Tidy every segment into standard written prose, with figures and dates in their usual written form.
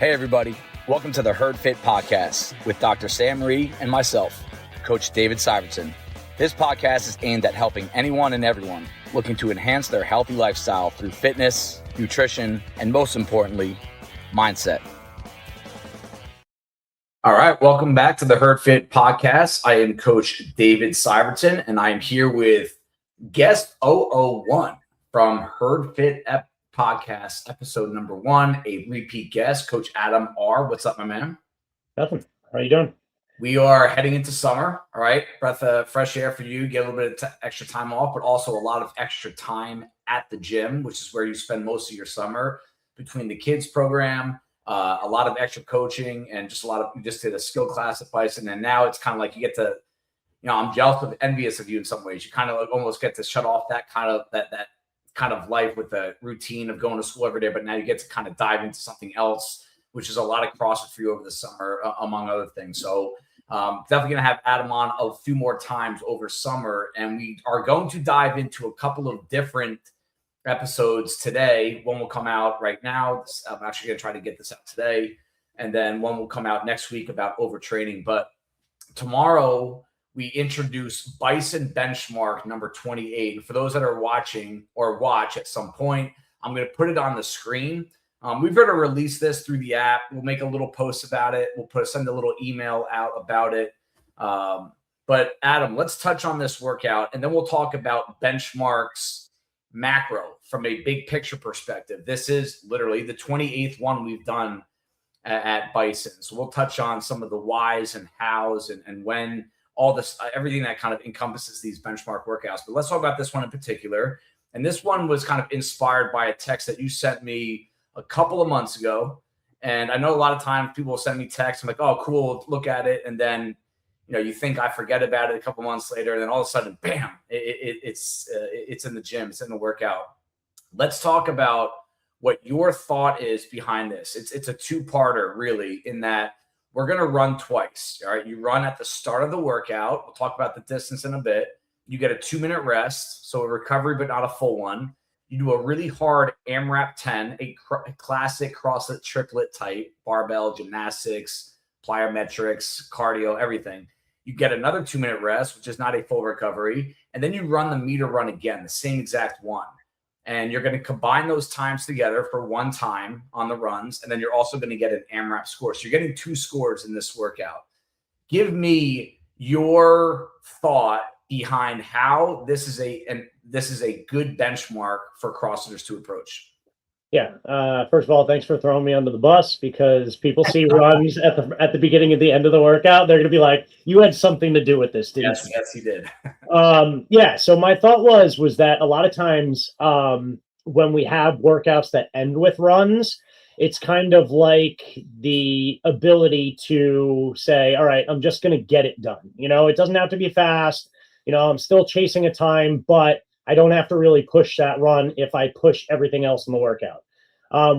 Hey, everybody. Welcome to the Herd Fit Podcast with Dr. Sam Marie and myself, Coach David Syvertson. This podcast is aimed at helping anyone and everyone looking to enhance their healthy lifestyle through fitness, nutrition, and most importantly, mindset. All right. Welcome back to the Herd Fit Podcast. I am Coach David Syvertson, and I am here with guest 001 from Herd Fit Podcast, episode number 1, a repeat guest, Coach Adam R. What's up, my man? Nothing. How are you doing? We are heading into summer, all right? Breath of fresh air for you, get a little bit of extra time off, but also a lot of extra time at the gym, which is where you spend most of your summer between the kids program, a lot of extra coaching, and just you just did a skill class at Bison. And now it's kind of like you get to, I'm envious of you in some ways. You kind of almost get to shut off that kind of life with the routine of going to school every day, but now you get to kind of dive into something else, which is a lot of CrossFit for you over the summer, among other things. So definitely going to have Adam on a few more times over summer, and we are going to dive into a couple of different episodes today. One will come out right now. I'm actually going to try to get this out today, and then one will come out next week about overtraining. But tomorrow, we introduce Bison Benchmark number 28. And for those that are watching or watch at some point, I'm going to put it on the screen. We've got to release this through the app. We'll make a little post about it. We'll send a little email out about it. But Adam, let's touch on this workout, and then we'll talk about benchmarks macro from a big picture perspective. This is literally the 28th one we've done at Bison. So we'll touch on some of the whys and hows and when, all this, everything that kind of encompasses these benchmark workouts. But let's talk about this one in particular. And this one was kind of inspired by a text that you sent me a couple of months ago. And I know a lot of times people will send me texts. I'm like, oh, cool, look at it. And then, you think I forget about it a couple months later. And then all of a sudden, bam, it's in the gym. It's in the workout. Let's talk about what your thought is behind this. It's a two-parter, really, in that we're going to run twice. All right. You run at the start of the workout. We'll talk about the distance in a bit. You get a 2-minute rest. So a recovery, but not a full one. You do a really hard AMRAP 10, a classic CrossFit triplet type, barbell, gymnastics, plyometrics, cardio, everything. You get another 2-minute rest, which is not a full recovery. And then you run the meter run again, the same exact one. And you're going to combine those times together for one time on the runs. And then you're also going to get an AMRAP score. So you're getting 2 scores in this workout. Give me your thought behind how this is a good benchmark for CrossFitters to approach. Yeah. First of all, thanks for throwing me under the bus, because people see runs at the beginning and the end of the workout. They're going to be like, you had something to do with this, didn't you? Yes, he did. Yeah. So my thought was that a lot of times when we have workouts that end with runs, it's kind of like the ability to say, all right, I'm just going to get it done. It doesn't have to be fast. I'm still chasing a time, but I don't have to really push that run if I push everything else in the workout.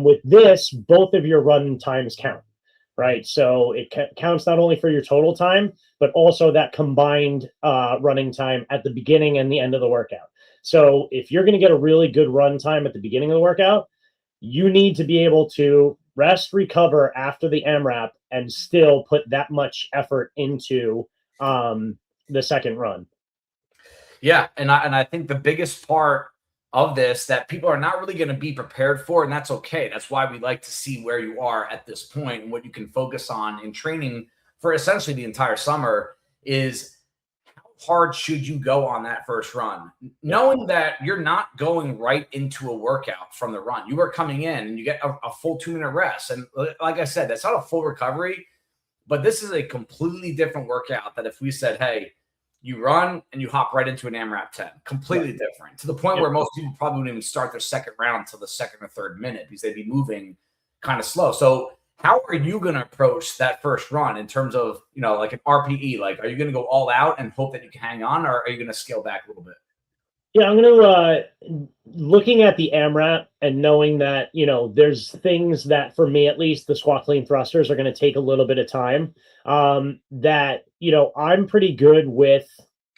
With this, both of your run times count, right? So it counts not only for your total time, but also that combined running time at the beginning and the end of the workout. So if you're going to get a really good run time at the beginning of the workout, you need to be able to rest, recover after the AMRAP, and still put that much effort into the second run. Yeah, and I think the biggest part of this that people are not really going to be prepared for, and that's okay. That's why we like to see where you are at this point and what you can focus on in training for essentially the entire summer is how hard should you go on that first run, knowing that you're not going right into a workout from the run. You are coming in and you get a full 2-minute rest. And like I said, that's not a full recovery, but this is a completely different workout that if we said, hey, you run and you hop right into an AMRAP 10, completely different, to the point where most people probably wouldn't even start their second round until the second or third minute because they'd be moving kind of slow. So how are you going to approach that first run in terms of, like an RPE? Like, are you going to go all out and hope that you can hang on, or are you going to scale back a little bit? Yeah, I'm going to, looking at the AMRAP and knowing that, there's things that, for me at least, the squat clean thrusters are going to take a little bit of time, that, I'm pretty good with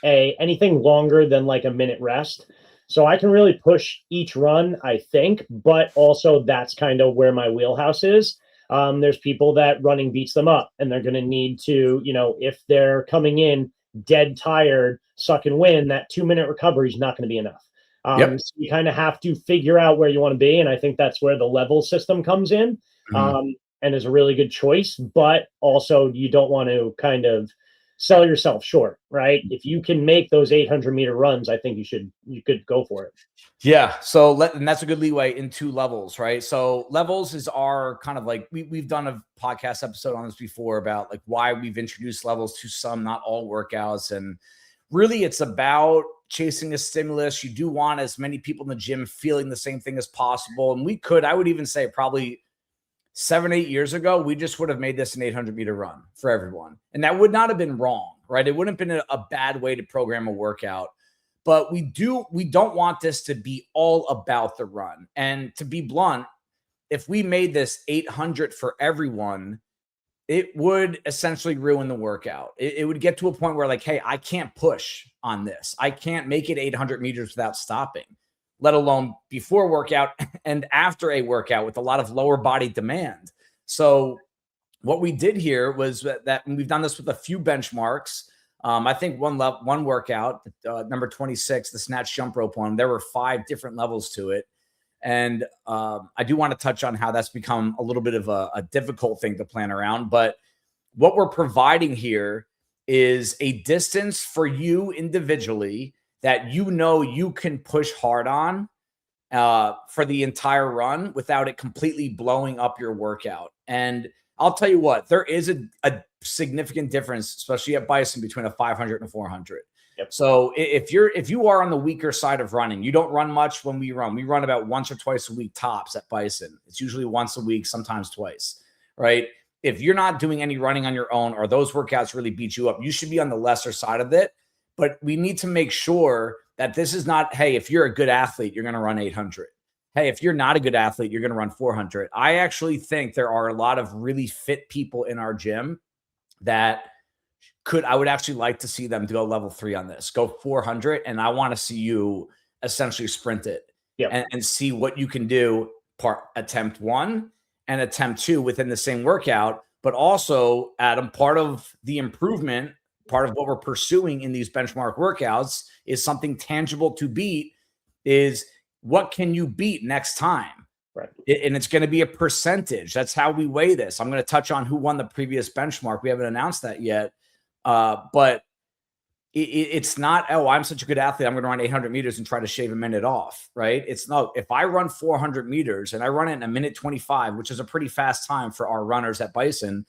anything longer than like a minute rest. So I can really push each run, I think, but also that's kind of where my wheelhouse is. There's people that running beats them up, and they're going to need to, if they're coming in dead tired, suck and win, that 2-minute recovery is not going to be enough. So you kind of have to figure out where you want to be. And I think that's where the level system comes in, and is a really good choice. But also, you don't want to kind of sell yourself short, right? If you can make those 800-meter runs, I think you could go for it. Yeah. And that's a good leeway into levels, right? So levels is our kind of like, we've done a podcast episode on this before about like why we've introduced levels to some, not all workouts. And really it's about chasing a stimulus. You do want as many people in the gym feeling the same thing as possible. And I would even say probably 7-8 years ago, we just would have made this an 800-meter run for everyone. And that would not have been wrong, right? It wouldn't have been a bad way to program a workout. But we don't want this to be all about the run. And to be blunt, if we made this 800 for everyone, it would essentially ruin the workout. It would get to a point where like, hey, I can't push on this. I can't make it 800 meters without stopping, let alone before workout and after a workout with a lot of lower body demand. So what we did here was that we've done this with a few benchmarks. I think one workout, number 26, the snatch jump rope one, there were 5 different levels to it. And I do want to touch on how that's become a little bit of a difficult thing to plan around. But what we're providing here is a distance for you individually that you can push hard on for the entire run without it completely blowing up your workout. And I'll tell you what, there is a significant difference, especially at Bison, between a 500 and a 400. Yep. So if you are on the weaker side of running, you don't run much when we run. We run about once or twice a week tops at Bison. It's usually once a week, sometimes twice, right? If you're not doing any running on your own or those workouts really beat you up, you should be on the lesser side of it. But we need to make sure that this is not, hey, if you're a good athlete, you're going to run 800. Hey, if you're not a good athlete, you're going to run 400. I actually think there are a lot of really fit people in our gym that I would actually like to see them to go level 3 on this, go 400. And I want to see you essentially sprint it and see what you can do attempt 1 and attempt 2 within the same workout. But also, Adam, part of the improvement, part of what we're pursuing in these benchmark workouts is something tangible to beat is what can you beat next time? Right. And it's going to be a percentage. That's how we weigh this. I'm going to touch on who won the previous benchmark. We haven't announced that yet. But it's not, oh, I'm such a good athlete, I'm going to run 800 meters and try to shave a minute off, right? It's no, if I run 400 meters and I run it in a minute 25, which is a pretty fast time for our runners at Bison,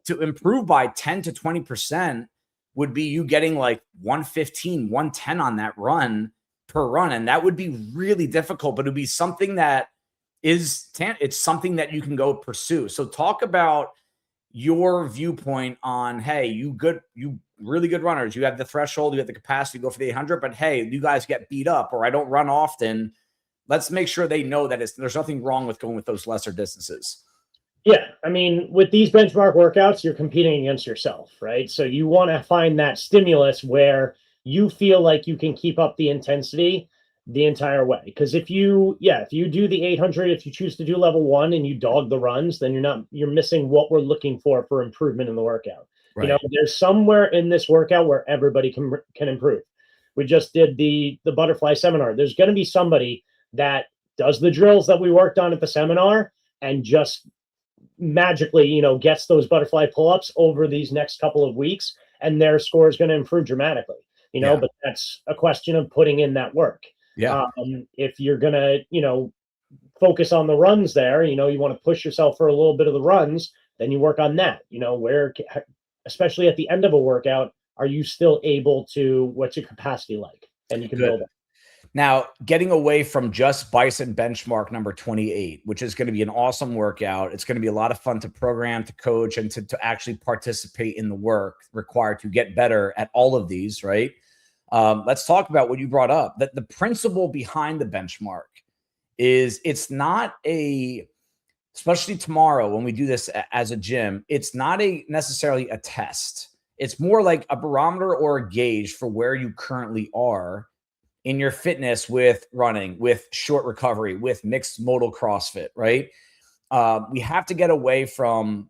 to improve by 10 to 20% would be you getting like 115, 110 on that run per run. And that would be really difficult, but it would be something that it's something that you can go pursue. So talk about your viewpoint on, hey, you really good runners, you have the threshold, you have the capacity to go for the 800, but hey, you guys get beat up or I don't run often. Let's make sure they know that there's nothing wrong with going with those lesser distances. Yeah. I mean, with these benchmark workouts, you're competing against yourself, right? So you want to find that stimulus where you feel like you can keep up the intensity the entire way. Because if you do the 800, if you choose to do level 1 and you dog the runs, then you're missing what we're looking for improvement in the workout. Right. There's somewhere in this workout where everybody can improve. We just did the butterfly seminar. There's going to be somebody that does the drills that we worked on at the seminar and just magically, gets those butterfly pull-ups over these next couple of weeks, and their score is going to improve dramatically. But that's a question of putting in that work. Yeah. If you're going to, focus on the runs there, you want to push yourself for a little bit of the runs, then you work on that. Where, especially at the end of a workout, are you still able to, what's your capacity like? And you can build it. Now, getting away from just Bison Benchmark number 28, which is going to be an awesome workout. It's going to be a lot of fun to program, to coach, and to actually participate in the work required to get better at all of these, right? Let's talk about what you brought up. That the principle behind the benchmark is it's not especially tomorrow when we do this as a gym, it's not necessarily a test. It's more like a barometer or a gauge for where you currently are in your fitness with running, with short recovery, with mixed modal CrossFit, right? we have to get away from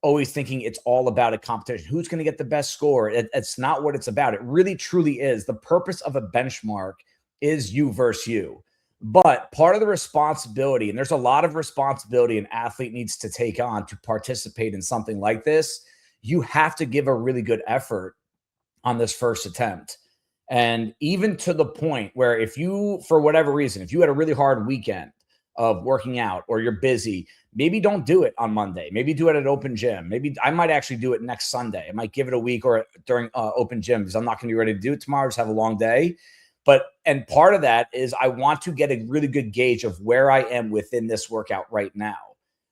always thinking it's all about a competition. Who's going to get the best score? It's not what it's about. It really, truly is. The purpose of a benchmark is you versus you. But part of the responsibility, and there's a lot of responsibility an athlete needs to take on to participate in something like this, you have to give a really good effort on this first attempt. And even to the point where if you, for whatever reason, if you had a really hard weekend of working out or you're busy, maybe don't do it on Monday. Maybe do it at open gym. Maybe I might actually do it next Sunday. I might give it a week or during open gym because I'm not going to be ready to do it tomorrow. Just have a long day. And part of that is I want to get a really good gauge of where I am within this workout right now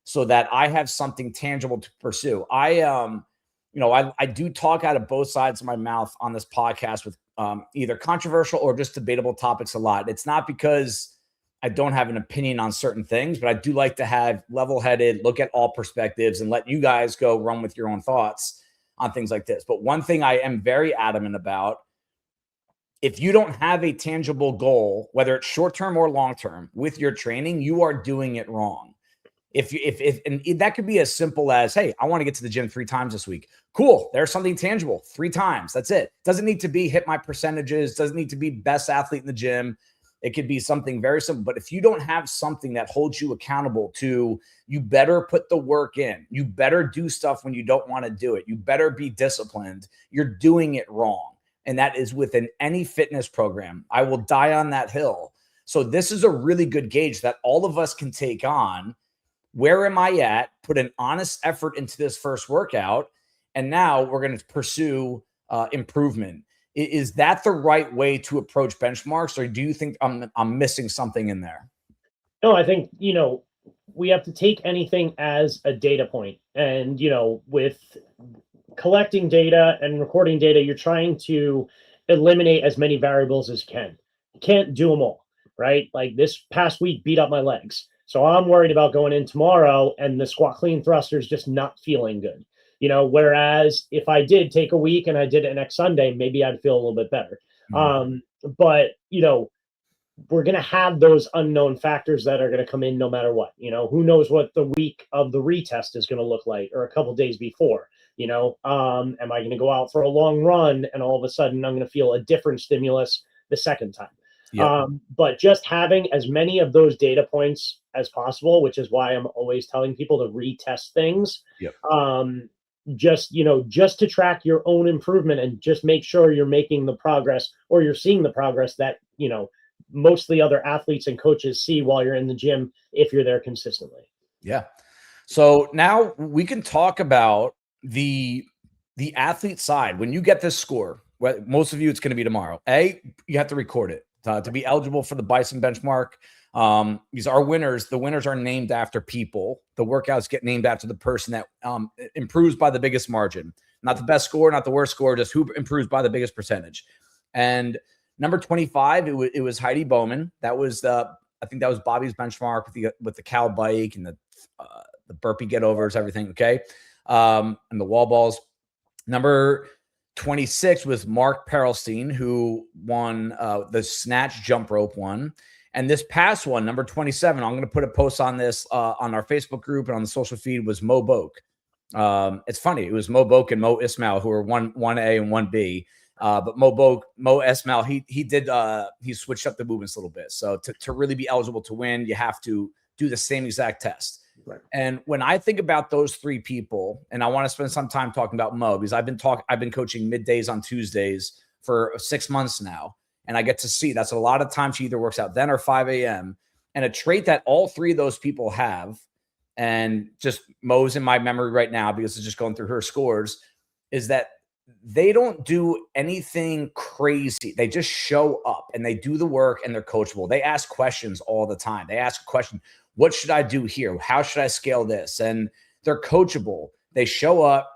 so that I have something tangible to pursue. I do talk out of both sides of my mouth on this podcast with either controversial or just debatable topics a lot. It's not because I don't have an opinion on certain things, but I do like to have level-headed, look at all perspectives and let you guys go run with your own thoughts on things like this. But one thing I am very adamant about, if you don't have a tangible goal, whether it's short-term or long-term with your training, you are doing it wrong. And that could be as simple as, hey, I want to get to the gym 3 times this week. Cool. There's something tangible. 3 times. That's it. Doesn't need to be hit my percentages. Doesn't need to be best athlete in the gym. It could be something very simple. But if you don't have something that holds you accountable to, you better put the work in. You better do stuff when you don't want to do it. You better be disciplined. You're doing it wrong. And that is within any fitness program. I will die on that hill. So this is a really good gauge that all of us can take on. Where am I at? Put an honest effort into this first workout. And now we're going to pursue improvement. Is that the right way to approach benchmarks? Or do you think I'm missing something in there? No, I think, we have to take anything as a data point. And, with collecting data and recording data, you're trying to eliminate as many variables as you can. You can't do them all, right? Like this past week beat up my legs. So I'm worried about going in tomorrow and the squat clean thruster is just not feeling good. Whereas if I did take a week and I did it next Sunday, maybe I'd feel a little bit better. Mm-hmm. But we're going to have those unknown factors that are going to come in no matter what. Who knows what the week of the retest is going to look like, or a couple days before. Am I going to go out for a long run and all of a sudden I'm going to feel a different stimulus the second time? Yep. But just having as many of those data points as possible, which is why I'm always telling people to retest things. Yep. Just to track your own improvement and just make sure you're making the progress or you're seeing the progress that, most of the other athletes and coaches see while you're in the gym, if you're there consistently. Yeah. So now we can talk about the athlete side. When you get this score, well, most of you, it's going to be tomorrow. You have to record it to be eligible for the Bison Benchmark. These are winners. The winners are named after people. The workouts get named after the person that improves by the biggest margin, not the best score, not the worst score, just who improves by the biggest percentage. And number 25, it was Heidi Bowman. That was I think that was Bobby's benchmark with the cow bike and the burpee get overs, everything. Okay. And the wall balls. Number 26 was Mark Perelstein, who won the snatch jump rope one. And this past one, number 27, I'm going to put a post on this on our Facebook group and on the social feed, was Mo Boke. It's funny. It was Mo Boke and Mo Ismail who were 1A and 1B. But Mo Ismail, he switched up the movements a little bit. So to really be eligible to win, you have to do the same exact test. Right. And when I think about those 3 people, and I want to spend some time talking about Mo, because I've been coaching middays on Tuesdays for 6 months now. And I get to see that's a lot of times she either works out then or 5 a.m. And a trait that all 3 of those people have, and just Mo's in my memory right now because it's just going through her scores, is that they don't do anything crazy. They just show up and they do the work and they're coachable. They ask questions all the time. They ask a question, what should I do here? How should I scale this? And they're coachable. They show up,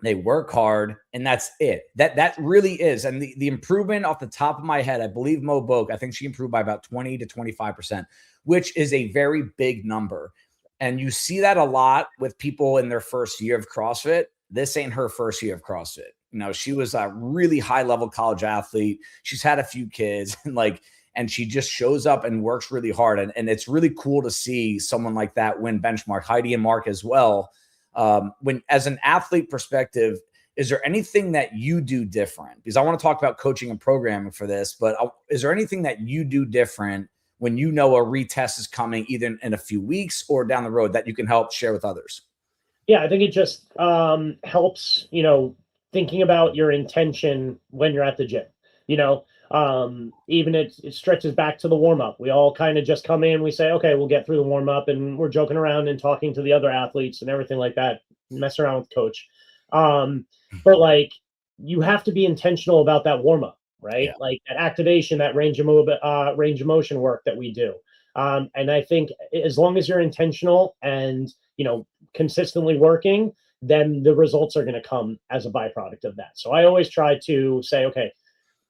they work hard, and that's it. That really is. And the improvement off the top of my head, I believe Mo Boke, I think she improved by about 20 to 25%, which is a very big number. And you see that a lot with people in their first year of CrossFit. This ain't her first year of CrossFit. She was a really high level college athlete. She's had a few kids and and she just shows up and works really hard. And it's really cool to see someone like that win benchmark. Heidi and Mark as well. When, as an athlete perspective, is there anything that you do different? Because I want to talk about coaching and programming for this, but is there anything that you do different when you know a retest is coming either in a few weeks or down the road that you can help share with others? Yeah, I think it just helps, thinking about your intention when you're at the gym. Even it stretches back to the warm up. We all kind of just come in, we say, okay, we'll get through the warm up, and we're joking around and talking to the other athletes and everything like that, mess around with coach. But like, you have to be intentional about that warm up, right? Yeah. Like that activation, that range of motion work that we do. And I think as long as you're intentional and, consistently working, then the results are going to come as a byproduct of that. So I always try to say, okay,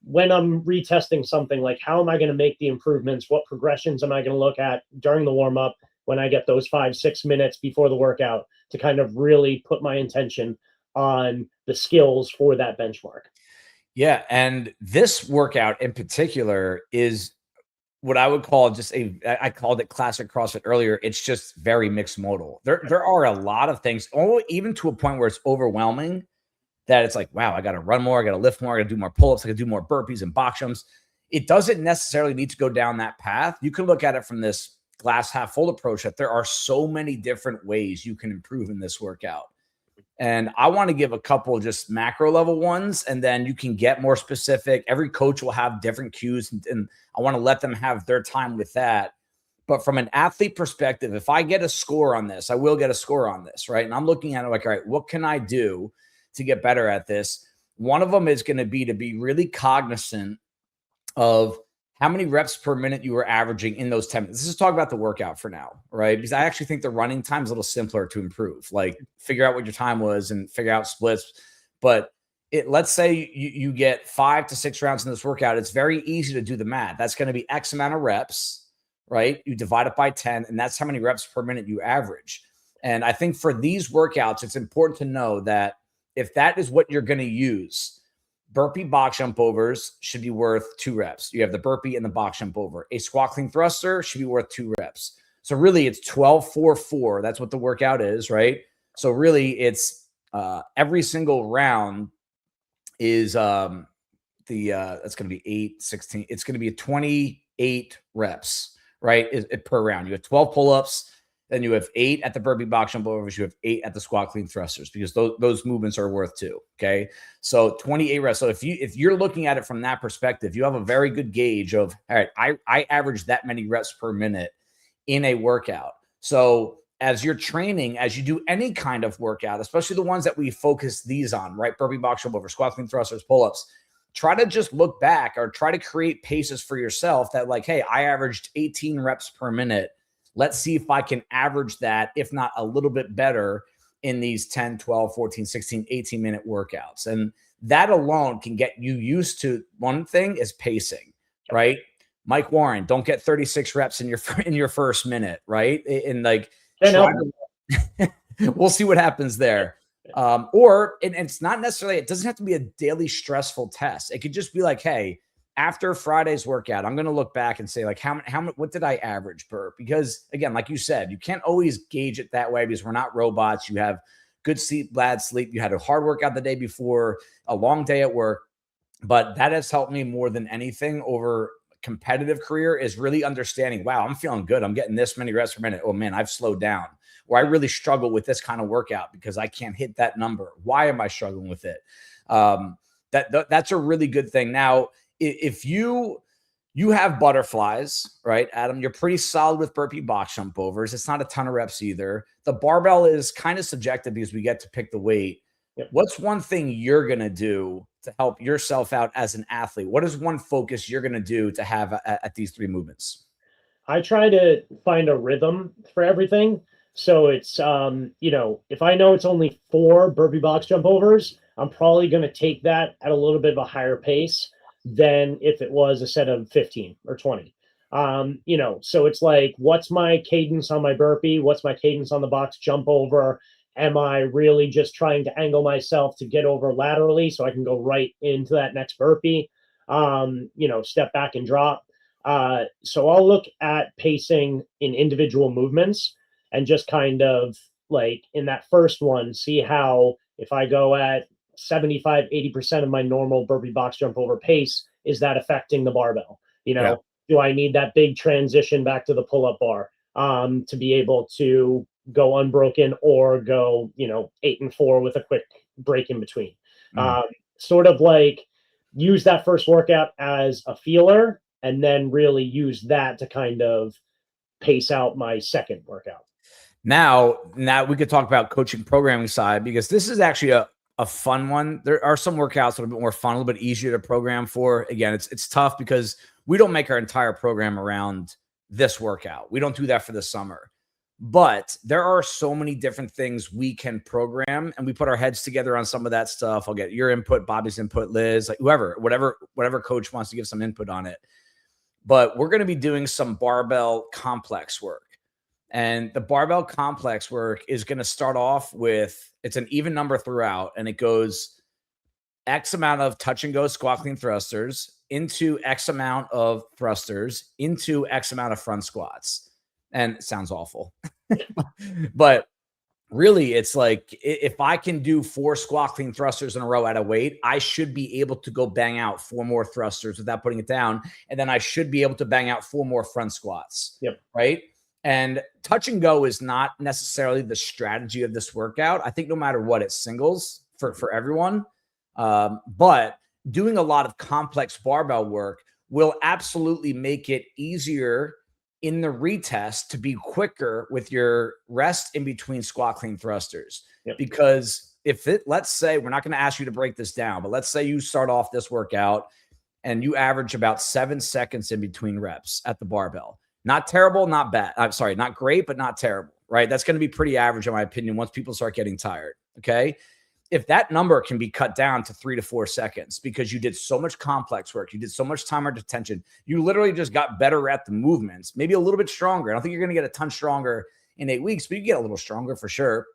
when I'm retesting something, like how am I going to make the improvements? What progressions am I going to look at during the warm up when I get those 5-6 minutes before the workout to kind of really put my intention on the skills for that benchmark? Yeah. And this workout in particular is what I would call I called it classic CrossFit earlier. It's just very mixed modal. There are a lot of things, even to a point where it's overwhelming, that it's like, wow, I got to run more, I got to lift more, I got to do more pull-ups, I got to do more burpees and box jumps. It doesn't necessarily need to go down that path. You can look at it from this glass half full approach, that there are so many different ways you can improve in this workout. And I want to give a couple just macro level ones, and then you can get more specific. Every coach will have different cues, and I want to let them have their time with that. But from an athlete perspective, if I get a score on this, I will get a score on this, right? And I'm looking at it like, all right, what can I do to get better at this? One of them is going to be really cognizant of how many reps per minute you were averaging in those 10 minutes. Let's just talk about the workout for now, right? Because I actually think the running time is a little simpler to improve. Like, figure out what your time was and figure out splits. But let's say you get 5 to 6 rounds in this workout. It's very easy to do the math. That's going to be X amount of reps, right? You divide it by 10, and that's how many reps per minute you average. And I think for these workouts, it's important to know that if that is what you're going to use, burpee box jump overs should be worth 2 reps. You have the burpee and the box jump over. A squat clean thruster should be worth 2 reps. So really it's 12, 4, 4. That's what the workout is, right? So really it's every single round is that's going to be 8, 16. It's going to be 28 reps, right? Per round. You have 12 pull-ups. Then you have 8 at the burpee box jump overs. You have 8 at the squat clean thrusters, because those movements are worth 2. Okay. So 28 reps. So if you're looking at it from that perspective, you have a very good gauge of, all right, I average that many reps per minute in a workout. So as you're training, as you do any kind of workout, especially the ones that we focus these on, right? Burpee box jump over, squat clean thrusters, pull-ups, try to just look back or try to create paces for yourself that, like, hey, I averaged 18 reps per minute. Let's see if I can average that, if not a little bit better, in these 10, 12, 14, 16, 18-minute workouts. And that alone can get you used to one thing is pacing, right? Mike Warren, don't get 36 reps in your first minute, right? And like, we'll see what happens there. And it's not necessarily, it doesn't have to be a daily stressful test. It could just be like, hey, after Friday's workout, I'm going to look back and say, like, what did I average per? Because again, like you said, you can't always gauge it that way because we're not robots. You have good sleep, bad sleep. You had a hard workout the day before, a long day at work. But that has helped me more than anything over competitive career, is really understanding, wow, I'm feeling good. I'm getting this many reps per minute. Oh man, I've slowed down. Or I really struggle with this kind of workout because I can't hit that number. Why am I struggling with it? That's a really good thing. Now, if you have butterflies, right, Adam, you're pretty solid with burpee box jump overs. It's not a ton of reps either. The barbell is kind of subjective because we get to pick the weight. Yep. What's one thing you're going to do to help yourself out as an athlete? What is one focus you're going to do to have at these 3 movements? I try to find a rhythm for everything. So it's, if I know it's only 4 burpee box jump overs, I'm probably going to take that at a little bit of a higher pace than if it was a set of 15 or 20. So it's like, what's my cadence on my burpee? What's my cadence on the box jump over? Am I really just trying to angle myself to get over laterally so I can go right into that next burpee? Step back and drop. So I'll look at pacing in individual movements and just kind of like in that first one, see how if I go at 75, 80% of my normal burpee box jump over pace, is that affecting the barbell? Yeah. Do I need that big transition back to the pull-up bar to be able to go unbroken or go, 8 and 4 with a quick break in between? Sort of like use that first workout as a feeler and then really use that to kind of pace out my second workout. Now we could talk about coaching programming side, because this is actually a fun one. There are some workouts that are a bit more fun, a little bit easier to program for. Again, it's tough because we don't make our entire program around this workout. We don't do that for the summer. But there are so many different things we can program, and we put our heads together on some of that stuff. I'll get your input, Bobby's input, Liz, like whatever coach wants to give some input on it. But we're going to be doing some barbell complex work. And the barbell complex work is going to start off with, it's an even number throughout, and it goes X amount of touch and go squat clean thrusters into X amount of thrusters into X amount of front squats. And it sounds awful, but really it's like, if I can do 4 squat clean thrusters in a row at a weight, I should be able to go bang out 4 more thrusters without putting it down. And then I should be able to bang out 4 more front squats. Yep. Right. And touch and go is not necessarily the strategy of this workout. I think no matter what, it's singles for everyone. But doing a lot of complex barbell work will absolutely make it easier in the retest to be quicker with your rest in between squat clean thrusters. Yep. Because let's say, we're not going to ask you to break this down, but let's say you start off this workout and you average about 7 seconds in between reps at the barbell. Not terrible, not bad. I'm sorry, not great, but not terrible, right? That's going to be pretty average, in my opinion, once people start getting tired. Okay. If that number can be cut down to 3 to 4 seconds because you did so much complex work, you did so much time under tension, you literally just got better at the movements, maybe a little bit stronger. I don't think you're going to get a ton stronger in 8 weeks, but you get a little stronger for sure.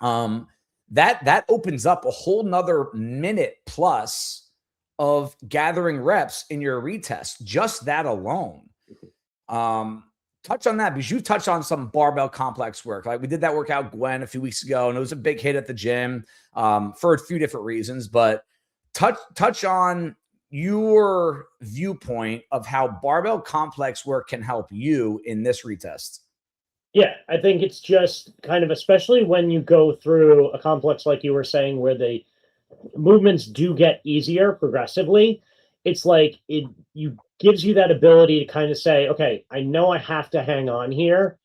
That opens up a whole nother minute plus of gathering reps in your retest, just that alone. Touch on that, because you touched on some barbell complex work. Like we did that workout, Gwen, a few weeks ago, and it was a big hit at the gym for a few different reasons. But touch on your viewpoint of how barbell complex work can help you in this retest. Yeah, I think it's just kind of, especially when you go through a complex like you were saying, where the movements do get easier progressively. It's like it gives you that ability to kind of say, okay, I know I have to hang on here.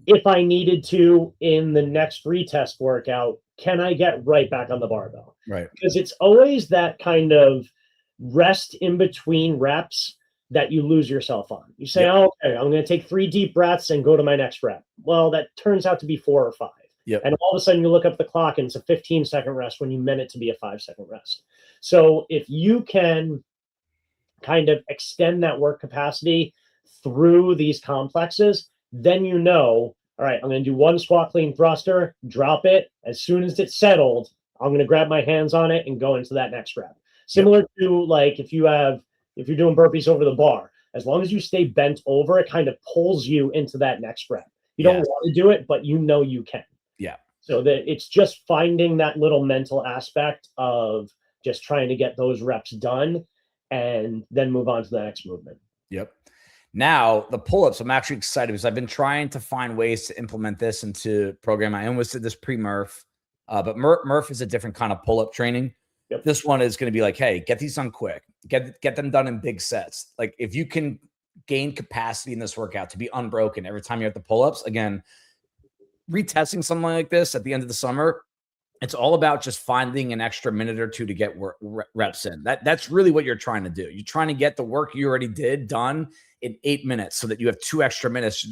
If I needed to in the next retest workout, can I get right back on the barbell? Right. Because it's always that kind of rest in between reps that you lose yourself on. You say, oh, okay, I'm going to take 3 deep breaths and go to my next rep. Well, that turns out to be 4 or 5. Yep. And all of a sudden you look up the clock and it's a 15-second rest when you meant it to be a 5-second rest. So if you can kind of extend that work capacity through these complexes, then all right, I'm going to do 1 squat clean thruster, drop it. As soon as it's settled, I'm going to grab my hands on it and go into that next rep. Similar to like if you're doing burpees over the bar, as long as you stay bent over, it kind of pulls you into that next rep. You don't want to do it, but you can. Yeah. So that it's just finding that little mental aspect of just trying to get those reps done and then move on to the next movement. Yep. Now the pull-ups, I'm actually excited because I've been trying to find ways to implement this into program. I almost did this pre-Murph, but Murph is a different kind of pull-up training. Yep. This one is going to be like, hey, get these done quick, get them done in big sets. Like if you can gain capacity in this workout to be unbroken every time you're at the pull-ups, again, retesting something like this at the end of the summer, it's all about just finding an extra minute or 2 to get reps in. That's really what you're trying to do. You're trying to get the work you already did done in 8 minutes so that you have 2 extra minutes to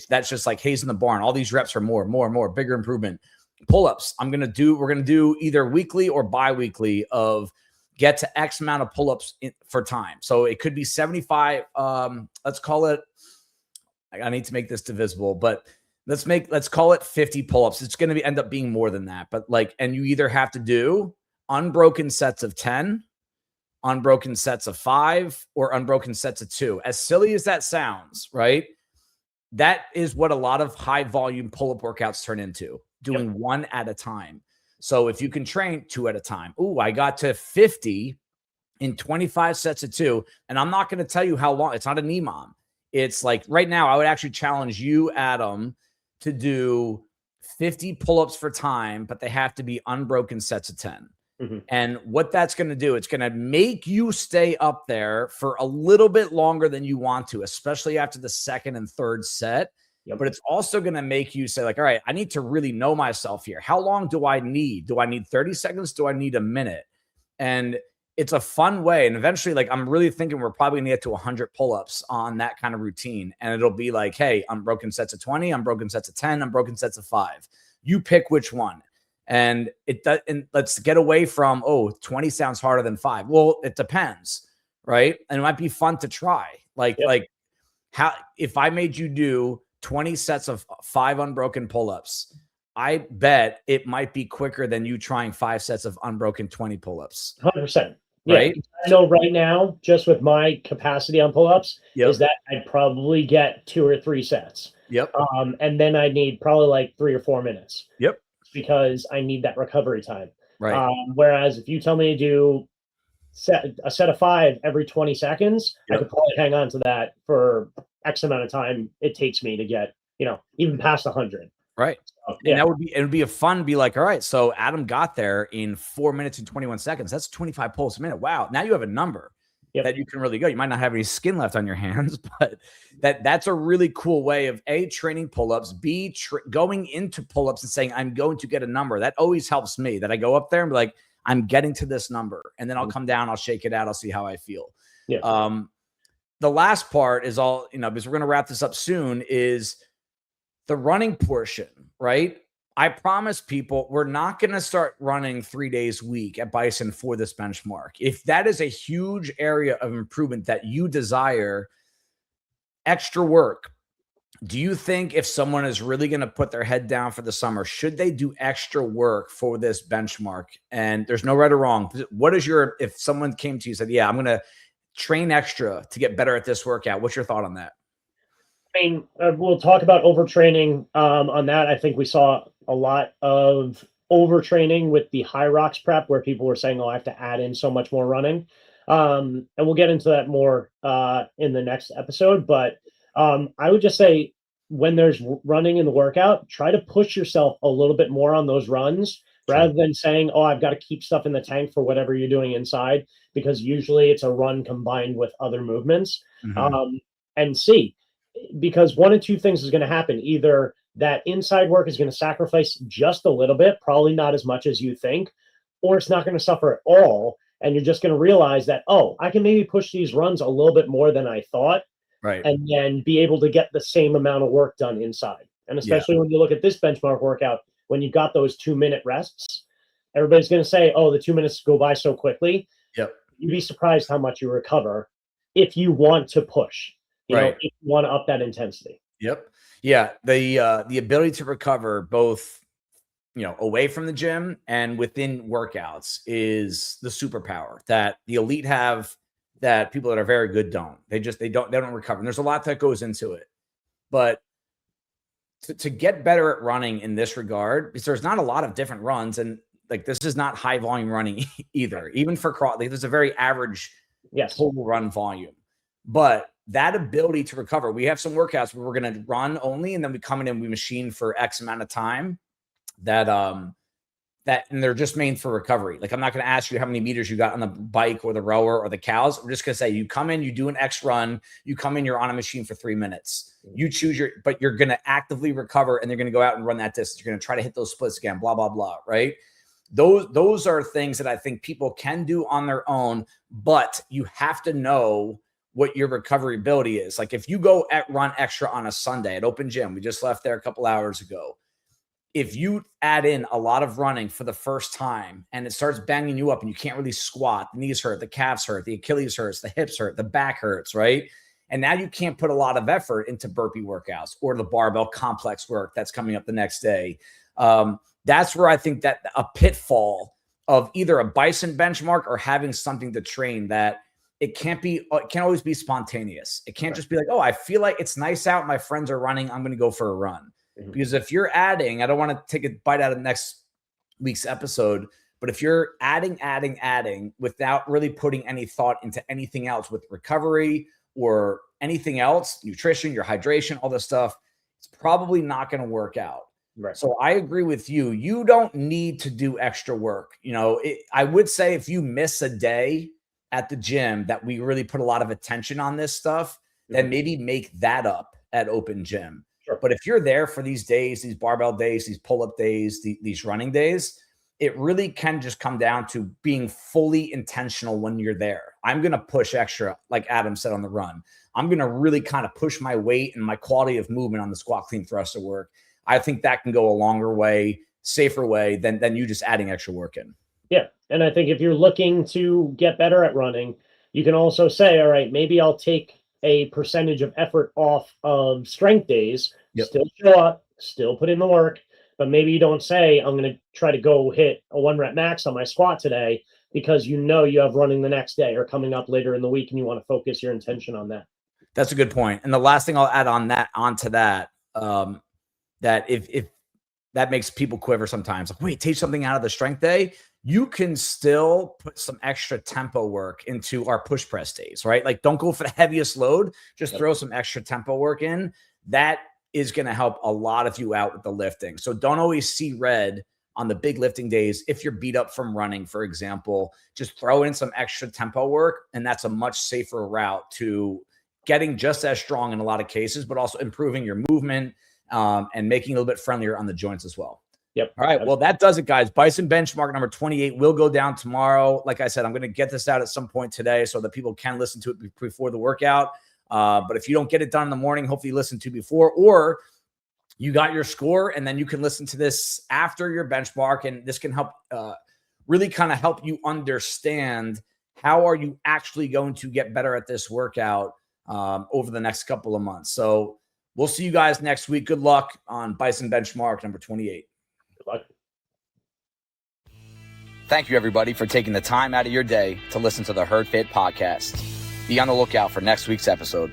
that's just like haze in the barn. All these reps are more, bigger improvement. Pull-ups, we're going to do either weekly or bi-weekly of get to X amount of pull-ups for time. So it could be 75. Let's call it, I need to make this divisible, but let's call it 50 pull-ups. It's going to end up being more than that, but and you either have to do unbroken sets of 10 unbroken sets of 5 or unbroken sets of 2. As silly as that sounds, right? That is what a lot of high volume pull-up workouts turn into, doing one at a time. So if you can train 2 at a time, I got to 50 in 25 sets of 2. And I'm not going to tell you how long. It's not an EMOM. It's like right now, I would actually challenge you, Adam, to do 50 pull-ups for time, but they have to be unbroken sets of 10. And what that's going to do, it's going to make you stay up there for a little bit longer than you want to, especially after the second and third set. But it's also going to make you say like, all right, I need to really know myself here. How long do I need? Do I need 30 seconds? Do I need a minute? And it's a fun way. And eventually, like, I'm really thinking we're probably going to get to 100 pull-ups on that kind of routine. And it'll be like, hey, unbroken sets of 20, unbroken sets of 10, unbroken sets of 5. You pick which one. And let's get away from, 20 sounds harder than 5. Well, it depends, right? And it might be fun to try. Like how, if I made you do 20 sets of 5 unbroken pull-ups, I bet it might be quicker than you trying 5 sets of unbroken 20 pull-ups. 100%. Right? Yeah. I know right now, just with my capacity on pull-ups, is that I'd probably get 2 or 3 sets. And then I need probably like 3 or 4 minutes. Because I need that recovery time. Right. Whereas if you tell me to do a set of 5 every 20 seconds, I could probably hang on to that for X amount of time it takes me to get, even past 100. Right. So, and that would be a fun, be like, all right, so Adam got there in 4 minutes and 21 seconds. That's 25 pulls a minute. Wow. Now you have a number that you can really go. You might not have any skin left on your hands, but that's a really cool way of A, training pull-ups, B, going into pull-ups and saying, I'm going to get a number. That always helps me, that I go up there and be like, I'm getting to this number. And then I'll come down, I'll shake it out. I'll see how I feel. The last part is all, because we're going to wrap this up soon, is the running portion, right? I promise people we're not going to start running 3 days a week at Bison for this benchmark. If that is a huge area of improvement that you desire, extra work. Do you think if someone is really going to put their head down for the summer, should they do extra work for this benchmark? And there's no right or wrong. What is if someone came to you and said, yeah, I'm going to train extra to get better at this workout, what's your thought on that? I mean, we'll talk about overtraining on that. I think we saw a lot of overtraining with the high rocks prep where people were saying, I have to add in so much more running. And we'll get into that more in the next episode. But I would just say when there's running in the workout, try to push yourself a little bit more on those runs rather than saying, I've got to keep stuff in the tank for whatever you're doing inside, because usually it's a run combined with other movements. And see, because one of two things is going to happen. Either that inside work is going to sacrifice just a little bit, probably not as much as you think, or it's not going to suffer at all. And you're just going to realize that, I can maybe push these runs a little bit more than I thought. Right. And then be able to get the same amount of work done inside. And especially when you look at this benchmark workout, when you got those 2-minute rests, everybody's going to say, the 2 minutes go by so quickly. You'd be surprised how much you recover if you want to push. You know, if you want to up that intensity. Yeah. The ability to recover both, away from the gym and within workouts is the superpower that the elite have that people that are very good don't. They don't recover. And there's a lot that goes into it. But to get better at running in this regard, because there's not a lot of different runs, and like this is not high volume running either. Even for cross, there's a very average total run volume. But that ability to recover, we have some workouts where we're going to run only, and then we come in and we machine for X amount of time and they're just made for recovery. Like, I'm not going to ask you how many meters you got on the bike or the rower or the cows. We're just going to say, you come in, you do an X run, you come in, you're on a machine for 3 minutes. You choose but you're going to actively recover, and they're going to go out and run that distance. You're going to try to hit those splits again, blah, blah, blah. Right. Those are things that I think people can do on their own, but you have to know what your recovery ability is. Like, if you go run extra on a Sunday at open gym, we just left there a couple hours ago. If you add in a lot of running for the first time and it starts banging you up and you can't really squat, the knees hurt, the calves hurt, the Achilles hurts, the hips hurt, the back hurts, right? And now you can't put a lot of effort into burpee workouts or the barbell complex work that's coming up the next day. That's where I think that a pitfall of either a Bison benchmark or having something to train that it can't always be spontaneous. It can't just be like, oh, I feel like it's nice out. My friends are running. I'm going to go for a run. Because if you're adding, I don't want to take a bite out of next week's episode, but if you're adding without really putting any thought into anything else with recovery or anything else, nutrition, your hydration, all this stuff, it's probably not going to work out. Right. So I agree with you. You don't need to do extra work. I would say if you miss a day at the gym that we really put a lot of attention on this stuff, then maybe make that up at open gym. Sure. But if you're there for these days, these barbell days, these pull-up days, these running days, it really can just come down to being fully intentional when you're there. I'm going to push extra, like Adam said on the run. I'm going to really kind of push my weight and my quality of movement on the squat, clean, thruster work. I think that can go a longer way, safer way than you just adding extra work in. Yeah. And I think if you're looking to get better at running, you can also say, all right, maybe I'll take a percentage of effort off of strength days, still show up, still put in the work, but maybe you don't say, I'm going to try to go hit a 1 rep max on my squat today because you have running the next day or coming up later in the week and you want to focus your intention on that. That's a good point. And the last thing I'll add onto that, that if that makes people quiver sometimes, like, wait, take something out of the strength day, you can still put some extra tempo work into our push press days, right? Like, don't go for the heaviest load, just throw some extra tempo work in. That is going to help a lot of you out with the lifting. So don't always see red on the big lifting days. If you're beat up from running, for example, just throw in some extra tempo work. And that's a much safer route to getting just as strong in a lot of cases, but also improving your movement and making it a little bit friendlier on the joints as well. Yep. All right. Well, that does it, guys. Bison benchmark number 28 will go down tomorrow. Like I said, I'm going to get this out at some point today so that people can listen to it before the workout. But if you don't get it done in the morning, hopefully you listen to before, or you got your score and then you can listen to this after your benchmark. And this can help really kind of help you understand how are you actually going to get better at this workout over the next couple of months. So we'll see you guys next week. Good luck on Bison benchmark number 28. Good luck. Thank you, everybody, for taking the time out of your day to listen to the Herd Fit podcast. Be on the lookout for next week's episode.